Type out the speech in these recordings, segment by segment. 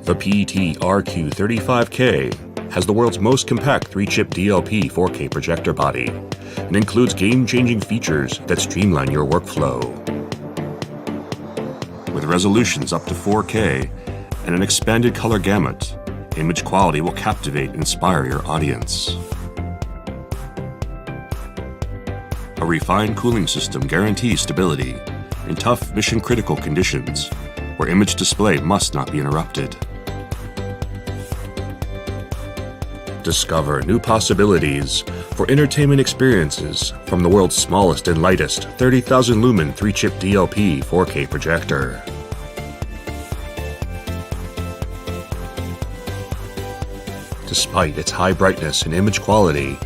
The PT-RQ35K has the world's most compact 3-chip DLP 4K projector body and includes game-changing features that streamline your workflow. With resolutions up to 4K and an expanded color gamut, image quality will captivate and inspire your audience. A refined cooling system guarantees stability in tough mission-critical conditions where image display must not be interrupted. Discover new possibilities for entertainment experiences from the world's smallest and lightest 30,000 lumen 3-chip DLP 4K projector. Despite its high brightness and image quality,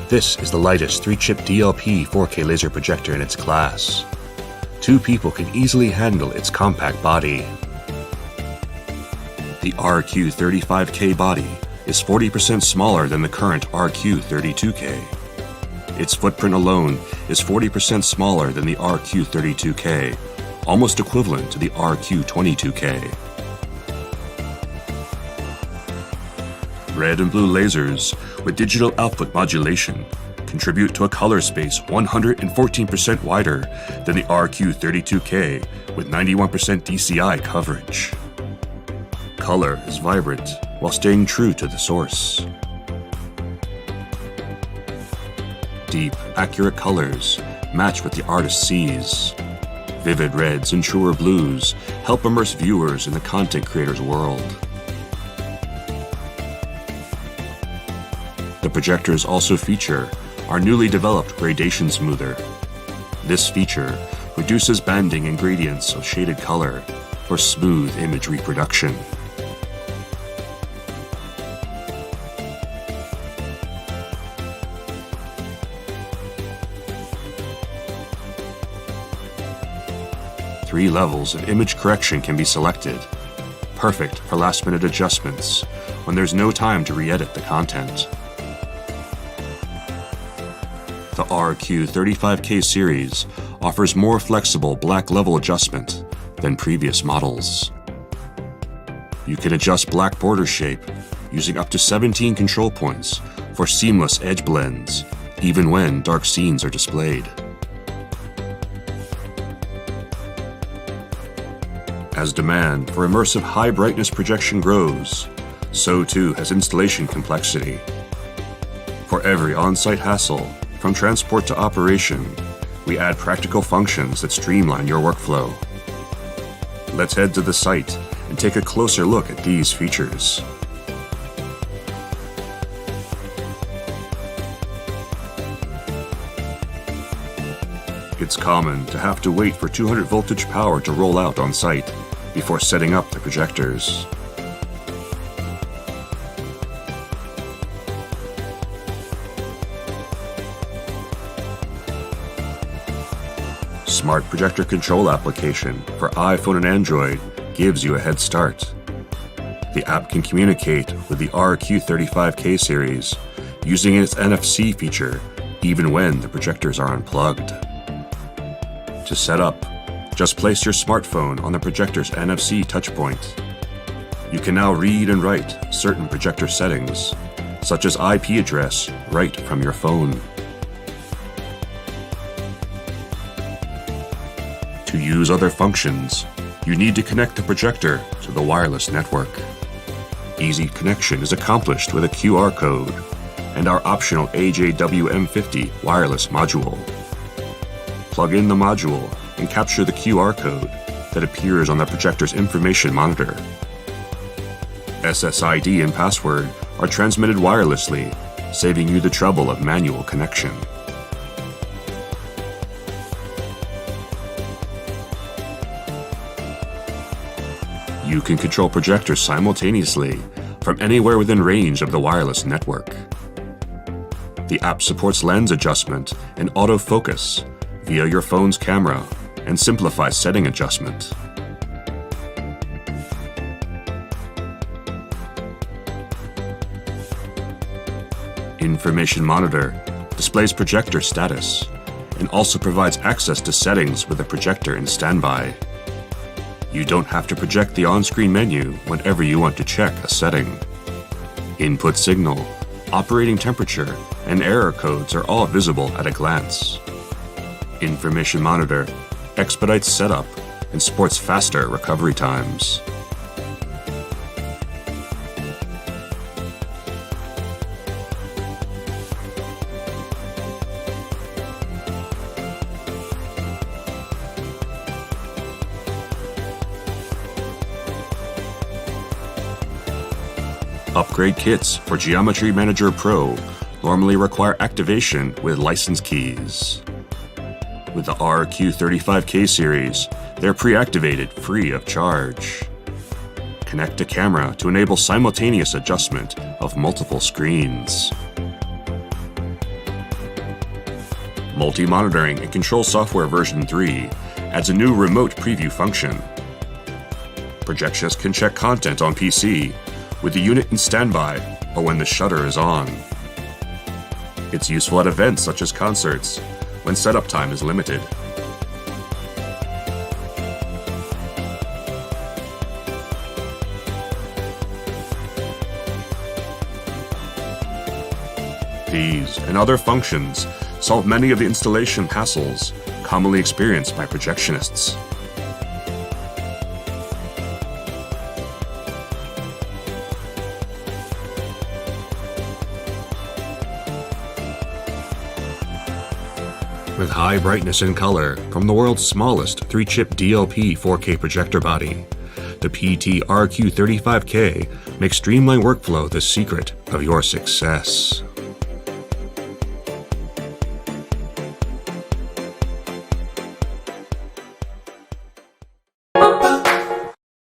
this is the lightest 3-chip DLP 4K laser projector in its class. 2 people can easily handle its compact body. The RQ35K body is 40% smaller than the current RQ32K. Its footprint alone is 40% smaller than the RQ32K, almost equivalent to the RQ22K. Red and blue lasers with digital output modulation contribute to a color space 114% wider than the RQ32K with 91% DCI coverage. Color is vibrant while staying true to the source. Deep, accurate colors match what the artist sees. Vivid reds and truer blues help immerse viewers in the content creator's world. The projectors also feature our newly developed gradation smoother. This feature reduces banding and gradients of shaded color for smooth image reproduction. Three levels of image correction can be selected, perfect for last-minute adjustments when there's no time to re-edit the content. The RQ35K Series offers more flexible black level adjustment than previous models. You can adjust black border shape using up to 17 control points for seamless edge blends, even when dark scenes are displayed. As demand for immersive high-brightness projection grows, so too has installation complexity. For every on-site hassle, from transport to operation, we add practical functions that streamline your workflow. Let's head to the site and take a closer look at these features. It's common to have to wait for 200 voltage power to roll out on site before setting up the projectors. Smart Projector Control application for iPhone and Android gives you a head start. The app can communicate with the RQ35K series using its NFC feature even when the projectors are unplugged. To set up, just place your smartphone on the projector's NFC touchpoint. You can now read and write certain projector settings, such as IP address, right from your phone. To use other functions, you need to connect the projector to the wireless network. Easy connection is accomplished with a QR code and our optional AJWM50 wireless module. Plug in the module and capture the QR code that appears on the projector's information monitor. SSID and password are transmitted wirelessly, saving you the trouble of manual connection. You can control projectors simultaneously from anywhere within range of the wireless network. The app supports lens adjustment and autofocus via your phone's camera and simplifies setting adjustment. Information Monitor displays projector status and also provides access to settings with the projector in standby. You don't have to project the on-screen menu whenever you want to check a setting. Input signal, operating temperature, and error codes are all visible at a glance. Information monitor expedites setup and supports faster recovery times. Upgrade kits for Geometry Manager Pro normally require activation with license keys. With the RQ35K Series, they're pre-activated free of charge. Connect a camera to enable simultaneous adjustment of multiple screens. Multi-monitoring and control software version 3 adds a new remote preview function. Projectionists can check content on PC with the unit in standby or when the shutter is on. It's useful at events such as concerts, when setup time is limited. These and other functions solve many of the installation hassles commonly experienced by projectionists. With high brightness and color from the world's smallest 3-chip DLP 4K projector body, the PT-RQ35K makes streamlined workflow the secret of your success.